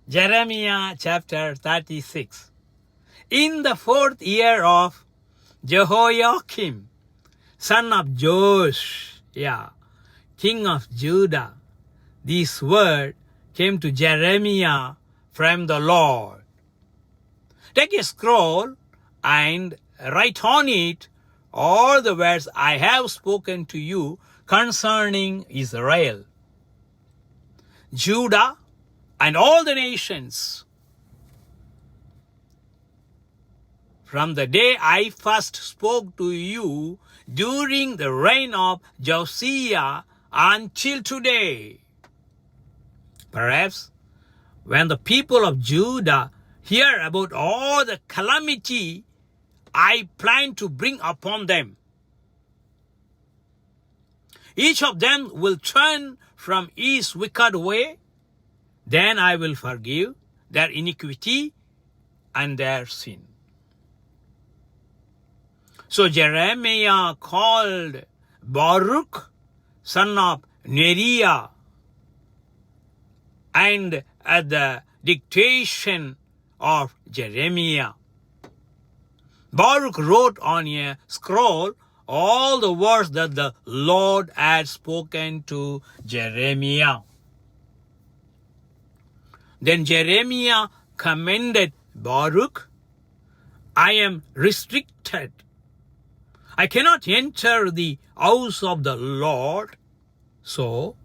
Jeremiah chapter 36. In the 4th year of Jehoiakim, son of Josiah, king of Judah, this word came to Jeremiah from the Lord. Take a scroll and write on it all the words I have spoken to you concerning Israel, Judah, and all the nations. From the day I first spoke to you during the reign of Josiah until today. Perhaps when the people of Judah hear about all the calamity I plan to bring upon them, each of them will turn from his wicked way. Then I will forgive their iniquity and their sin. So Jeremiah called Baruch, son of Neriah, and at the dictation of Jeremiah, Baruch wrote on a scroll all the words that the Lord had spoken to Jeremiah. Then Jeremiah commended Baruch, I am restricted. I cannot enter the house of the Lord. So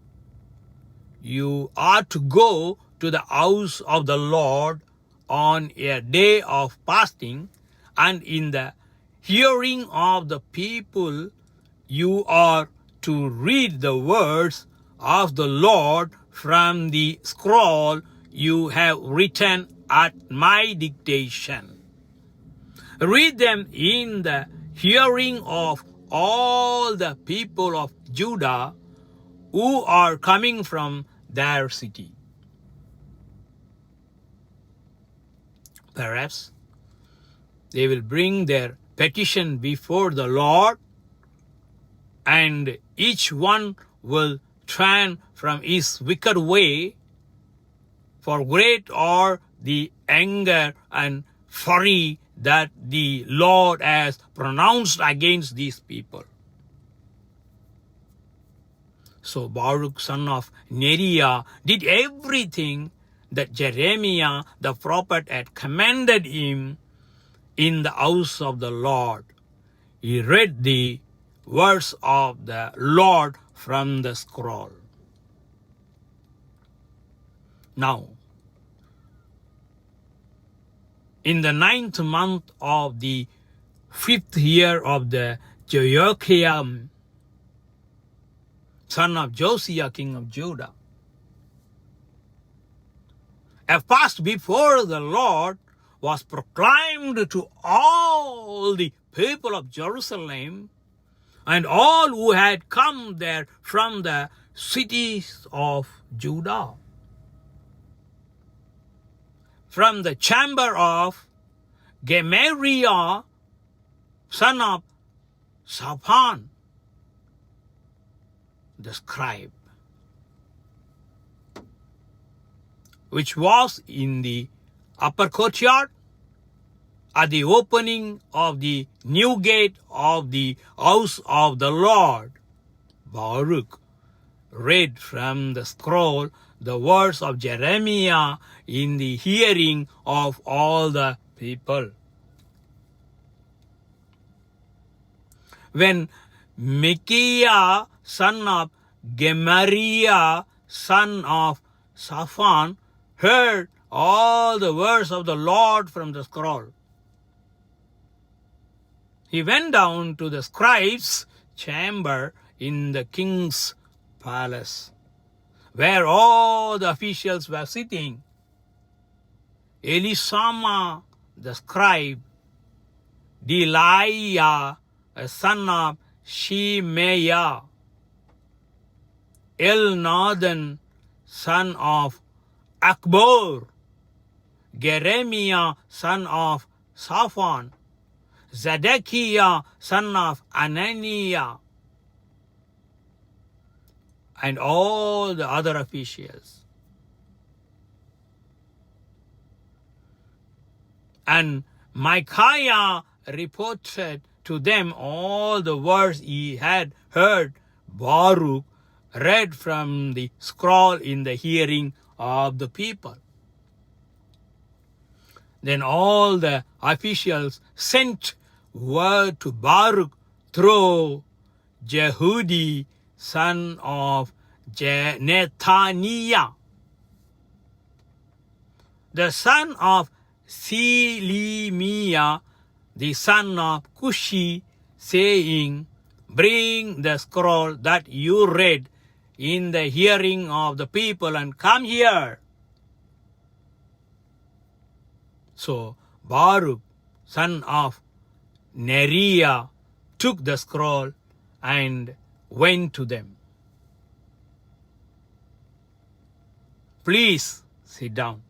you are to go to the house of the Lord on a day of fasting, and in the hearing of the people you are to read the words of the Lord from the scroll you have written at my dictation. Read them in the hearing of all the people of Judah who are coming from their city. Perhaps they will bring their petition before the Lord, and each one will turn from his wicked way, for great are the anger and fury that the Lord has pronounced against these people. So Baruch, son of Neriah, did everything that Jeremiah the prophet had commanded him in the house of the Lord. He read the words of the Lord from the scroll. Now, in the 9th month of the 5th year of the Jehoiakim, son of Josiah, king of Judah, a fast before the Lord was proclaimed to all the people of Jerusalem and all who had come there from the cities of Judah. From the chamber of Gemariah, son of Shaphan, the scribe, which was in the upper courtyard at the opening of the new gate of the house of the Lord. Baruch read from the scroll the words of Jeremiah in the hearing of all the people. When Micaiah, son of Gemariah, son of Shaphan, heard all the words of the Lord from the scroll, he went down to the scribe's chamber in the king's palace, where all the officials were sitting. Elishama, the scribe, Delaiah, a son of Shemaiah, Elnathan, son of Akbor, Jeremiah, son of Shaphan, Zedekiah, son of Ananiah, and all the other officials. And Micaiah reported to them all the words he had heard Baruch read from the scroll in the hearing of the people. Then all the officials sent word to Baruch through Jehudi, son of Nethaniah, the son of Selemiah, the son of Cushi, saying, bring the scroll that you read in the hearing of the people and come here. So Baruch, son of Neriah, took the scroll and went to them. Please sit down,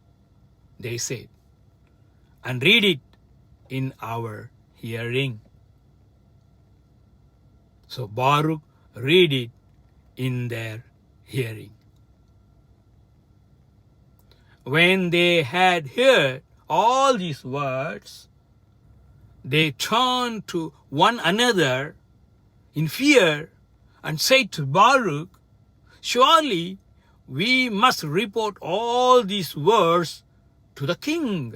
they said, and read it in our hearing. So Baruch read it in their hearing. When they had heard all these words, they turned to one another in fear and said to Baruch, surely we must report all these words to the king.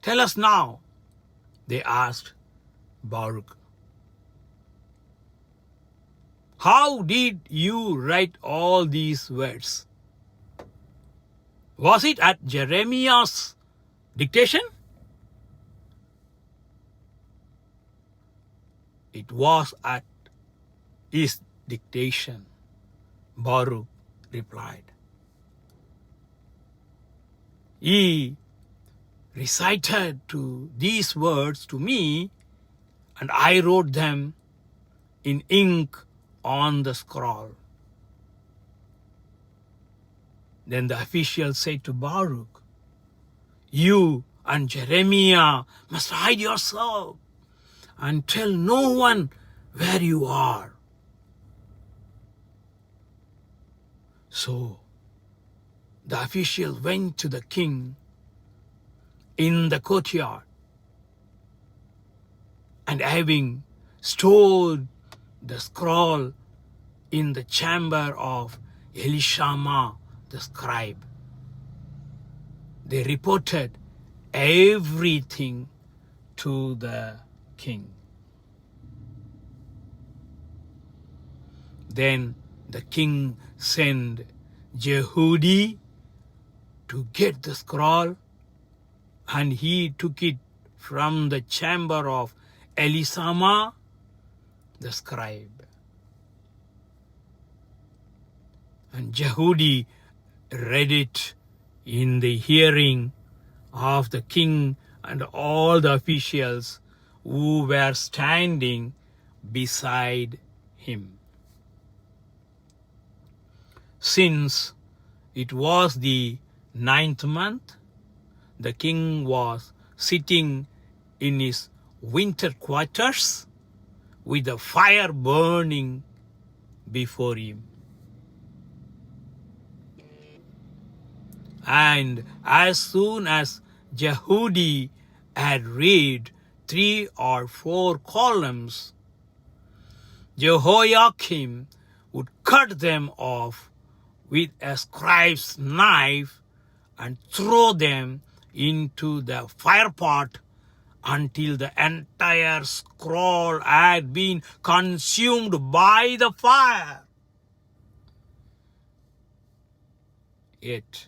Tell us now, they asked Baruch. How did you write all these words? Was it at Jeremiah's dictation? It was at his dictation, Baruch replied. He recited these words to me, and I wrote them in ink on the scroll. Then the official said to Baruch, you and Jeremiah must hide yourself and tell no one where you are. So the official went to the king in the courtyard, and having stored the scroll in the chamber of Elishama the scribe, they reported everything to the king. Then the king sent Jehudi to get the scroll, and he took it from the chamber of Elishama the scribe. And Jehudi read it in the hearing of the king and all the officials who were standing beside him. Since it was the 9th month, the king was sitting in his winter quarters with a fire burning before him. And as soon as Jehudi had read 3 or 4 columns, Jehoiakim would cut them off with a scribe's knife and throw them into the firepot until the entire scroll had been consumed by the fire. Yet,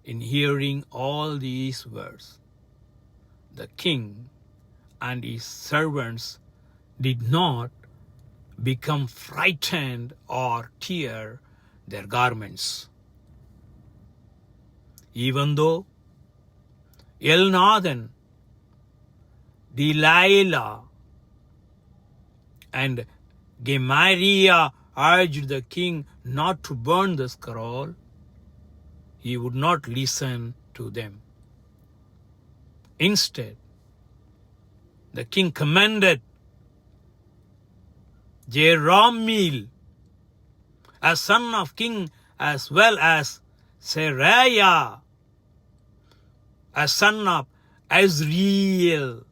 in hearing all these words, the king and his servants did not become frightened or tear their garments. Even though Elnathan, Delilah, and Gemariah urged the king not to burn the scroll, he would not listen to them. Instead, the king commanded Jerahmeel, a son of king, as well as Seraiah, a son of Azriel,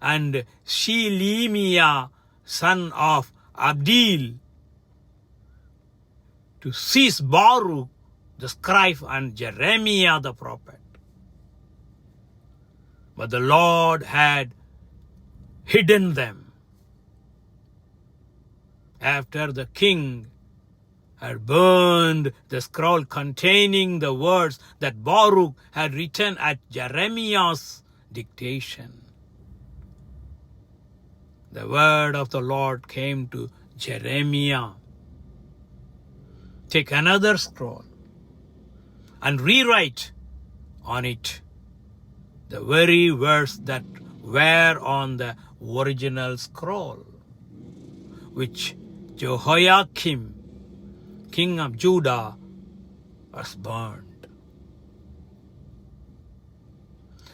and Shelemiah, son of Abdil, to seize Baruch the scribe and Jeremiah the prophet. But the Lord had hidden them. After the king had burned the scroll containing the words that Baruch had written at Jeremiah's dictation, the word of the Lord came to Jeremiah. Take another scroll and rewrite on it the very words that were on the original scroll, which Jehoiakim, king of Judah, was burned.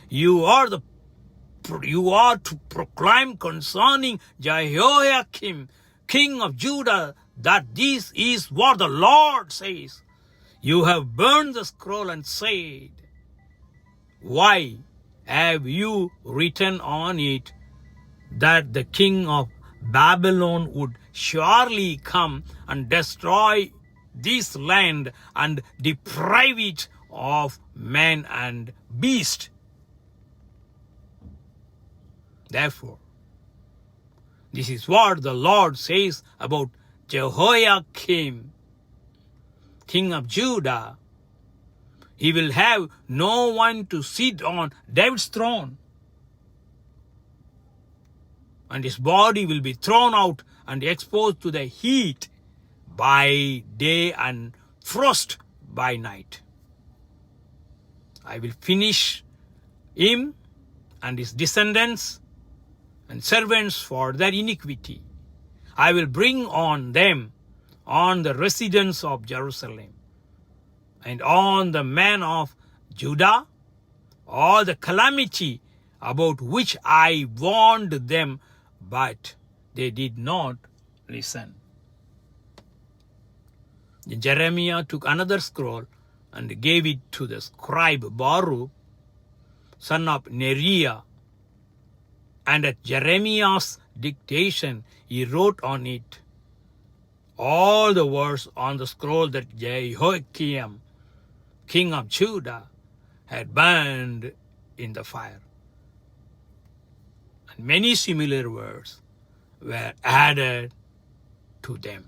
You are to proclaim concerning Jehoiakim, king of Judah, that this is what the Lord says. You have burned the scroll and said, why have you written on it that the king of Babylon would surely come and destroy this land and deprive it of man and beast? Therefore, this is what the Lord says about Jehoiakim, king of Judah. He will have no one to sit on David's throne, and his body will be thrown out and exposed to the heat by day and frost by night. I will finish him and his descendants and servants for their iniquity. I will bring on them, on the residents of Jerusalem, and on the men of Judah, all the calamity about which I warned them, but they did not listen. Then Jeremiah took another scroll and gave it to the scribe Baruch, son of Neriah, and at Jeremiah's dictation he wrote on it all the words on the scroll that Jehoiakim, king of Judah, had burned in the fire. And many similar words were added to them.